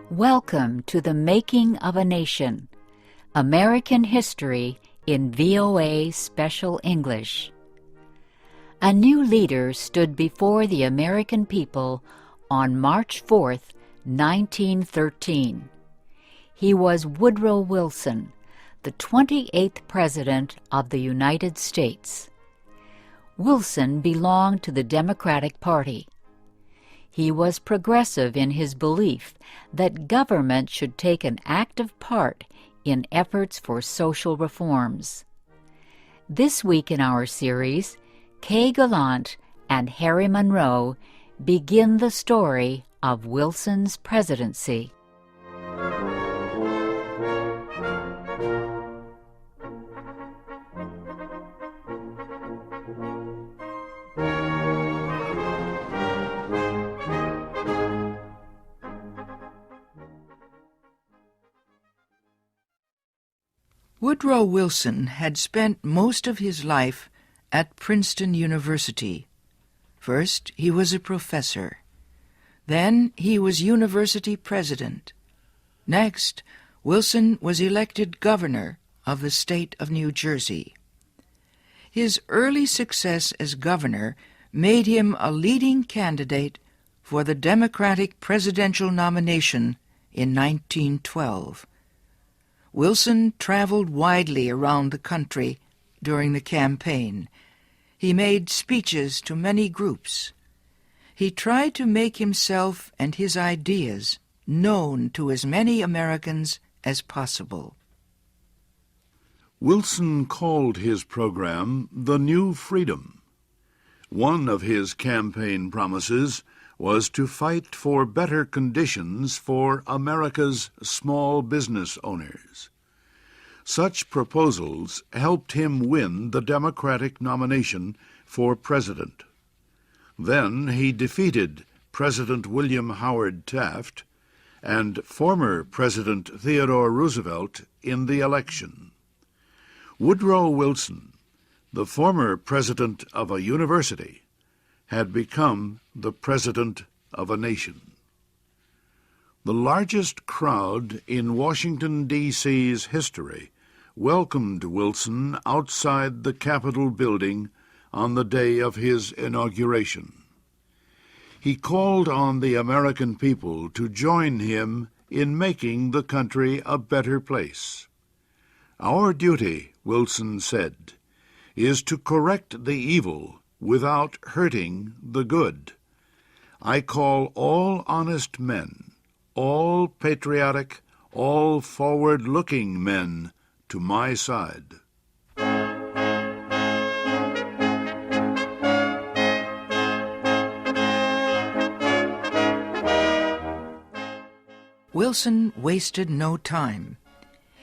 Welcome to the Making of a Nation, American History in VOA Special English. A new leader stood before the American people on March 4th, 1913. He was Woodrow Wilson, the 28th President of the United States. Wilson belonged to the Democratic Party. He was progressive in his belief that government should take an active part in efforts for social reforms. This week in our series, Kay Gallant and Harry Monroe begin the story of Wilson's presidency. Woodrow Wilson had spent most of his life at Princeton University. First, he was a professor. Then, he was university president. Next, Wilson was elected governor of the state of New Jersey. His early success as governor made him a leading candidate for the Democratic presidential nomination in 1912. Wilson traveled widely around the country during the campaign. He made speeches to many groups. He tried to make himself and his ideas known to as many Americans as possible. Wilson called his program The New Freedom. One of his campaign promises was to fight for better conditions for America's small business owners. Such proposals helped him win the Democratic nomination for president. Then he defeated President William Howard Taft and former President Theodore Roosevelt in the election. Woodrow Wilson, the former president of a university, had become the president of a nation. The largest crowd in Washington, D.C.'s history welcomed Wilson outside the Capitol building on the day of his inauguration. He called on the American people to join him in making the country a better place. "Our duty," Wilson said, "is to correct the evil without hurting the good. I call all honest men, all patriotic, all forward-looking men to my side." Wilson wasted no time.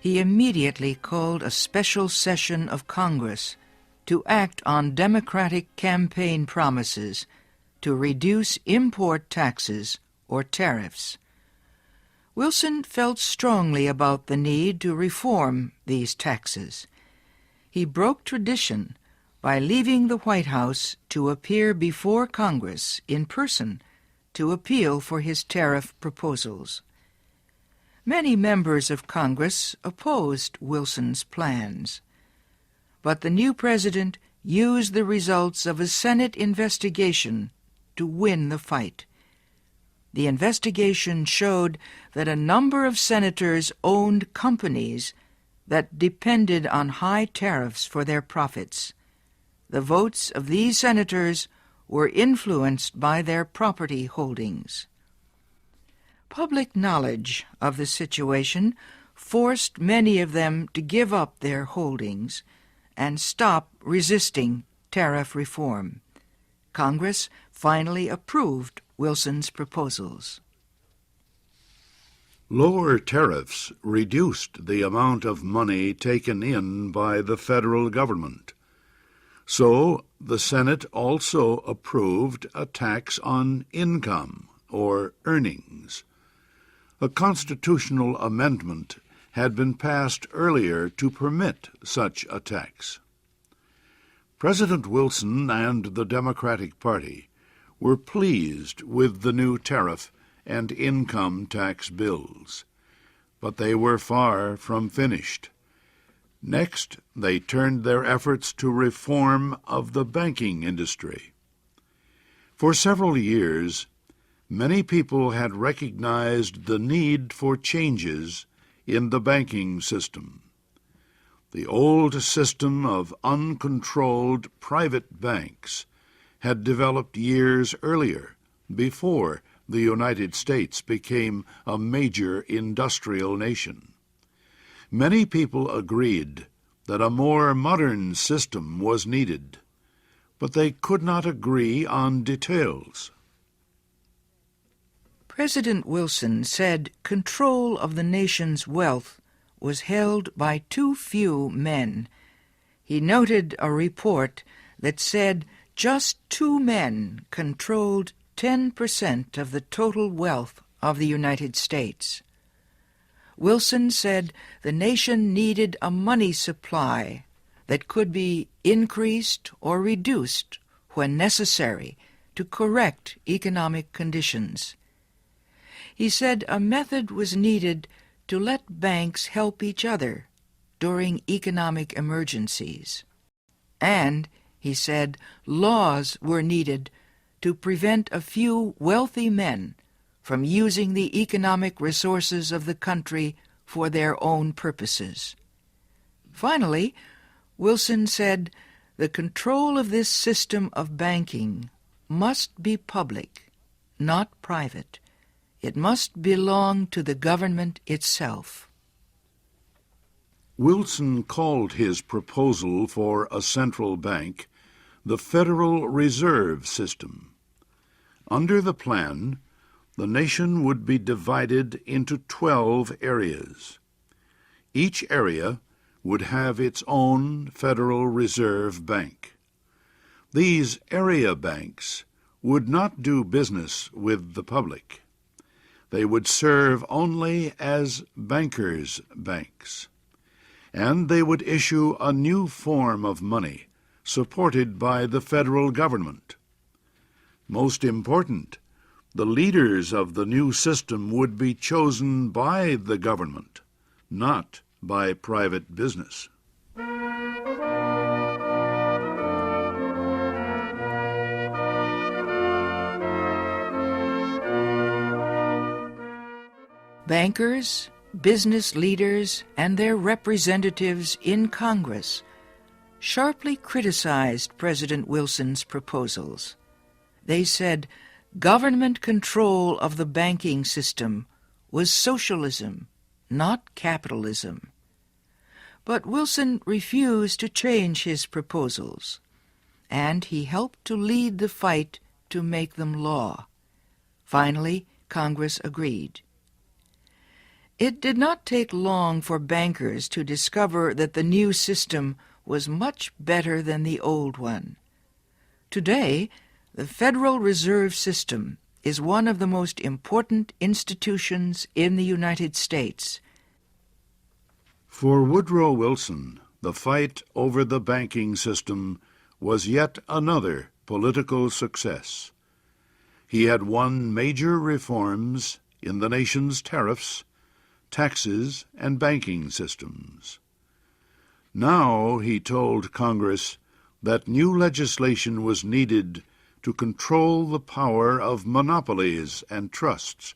He immediately called a special session of Congress to act on Democratic campaign promises to reduce import taxes or tariffs. Wilson felt strongly about the need to reform these taxes. He broke tradition by leaving the White House to appear before Congress in person to appeal for his tariff proposals. Many members of Congress opposed Wilson's plans, but the new president used the results of a Senate investigation to win the fight. The investigation showed that a number of senators owned companies that depended on high tariffs for their profits. The votes of these senators were influenced by their property holdings. Public knowledge of the situation forced many of them to give up their holdings and stop resisting tariff reform. Congress finally approved Wilson's proposals. Lower tariffs reduced the amount of money taken in by the federal government. So the Senate also approved a tax on income or earnings. A constitutional amendment had been passed earlier to permit such a tax. President Wilson and the Democratic Party were pleased with the new tariff and income tax bills. But they were far from finished. Next, they turned their efforts to reform of the banking industry. For several years, many people had recognized the need for changes in the banking system. The old system of uncontrolled private banks had developed years earlier, before the United States became a major industrial nation. Many people agreed that a more modern system was needed, but they could not agree on details. President Wilson said control of the nation's wealth was held by too few men. He noted a report that said just 2 men controlled 10% of the total wealth of the United States. Wilson said the nation needed a money supply that could be increased or reduced when necessary to correct economic conditions. He said a method was needed to let banks help each other during economic emergencies. And, he said, laws were needed to prevent a few wealthy men from using the economic resources of the country for their own purposes. Finally, Wilson said the control of this system of banking must be public, not private. It must belong to the government itself. Wilson called his proposal for a central bank the Federal Reserve System. Under the plan, the nation would be divided into 12 areas. Each area would have its own Federal Reserve Bank. These area banks would not do business with the public. They would serve only as bankers' banks, and they would issue a new form of money supported by the federal government. Most important, the leaders of the new system would be chosen by the government, not by private business. Bankers, business leaders, and their representatives in Congress sharply criticized President Wilson's proposals. They said government control of the banking system was socialism, not capitalism. But Wilson refused to change his proposals, and he helped to lead the fight to make them law. Finally, Congress agreed. It did not take long for bankers to discover that the new system was much better than the old one. Today, the Federal Reserve System is one of the most important institutions in the United States. For Woodrow Wilson, the fight over the banking system was yet another political success. He had won major reforms in the nation's tariffs, taxes, and banking systems. Now he told Congress that new legislation was needed to control the power of monopolies and trusts.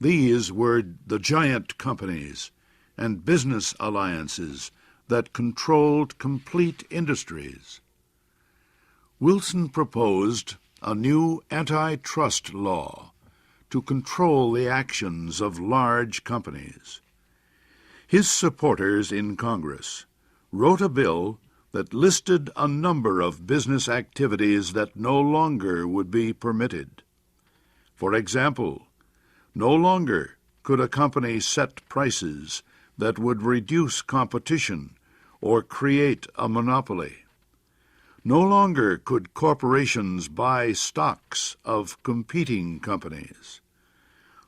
These were the giant companies and business alliances that controlled complete industries. Wilson proposed a new antitrust law to control the actions of large companies. His supporters in Congress wrote a bill that listed a number of business activities that no longer would be permitted. For example, no longer could a company set prices that would reduce competition or create a monopoly. No longer could corporations buy stocks of competing companies.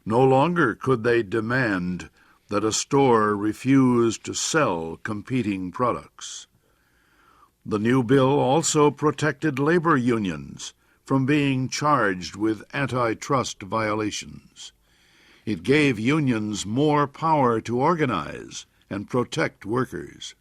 No longer could they demand that a store refuse to sell competing products. The new bill also protected labor unions from being charged with antitrust violations. It gave unions more power to organize and protect workers.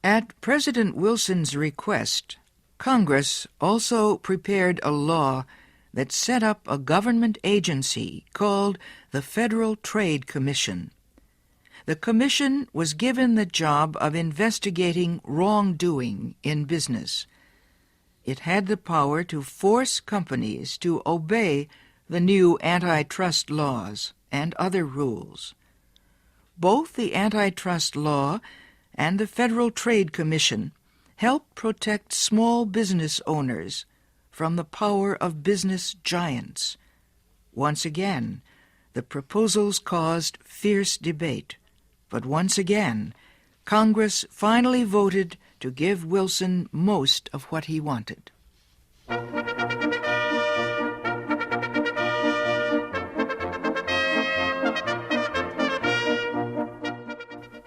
At President Wilson's request, Congress also prepared a law that set up a government agency called the Federal Trade Commission. The commission was given the job of investigating wrongdoing in business. It had the power to force companies to obey the new antitrust laws and other rules. Both the antitrust law and the Federal Trade Commission help protect small business owners from the power of business giants. Once again, the proposals caused fierce debate, but once again, Congress finally voted to give Wilson most of what he wanted.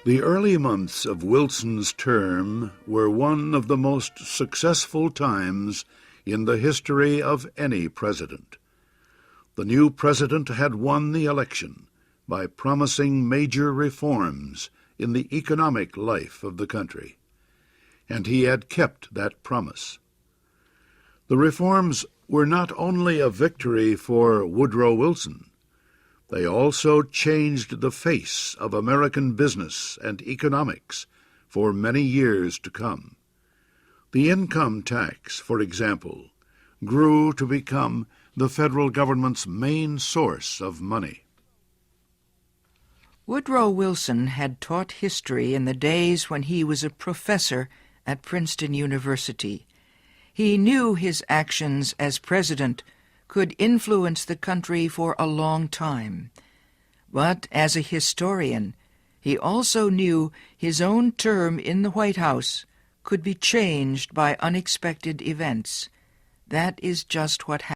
The early months of Wilson's term were one of the most successful times in the history of any president. The new president had won the election by promising major reforms in the economic life of the country, and he had kept that promise. The reforms were not only a victory for Woodrow Wilson, they also changed the face of American business and economics for many years to come. The income tax, for example, grew to become the federal government's main source of money. Woodrow Wilson had taught history in the days when he was a professor at Princeton University. He knew his actions as president could influence the country for a long time. But as a historian, he also knew his own term in the White House could be changed by unexpected events. That is just what happened.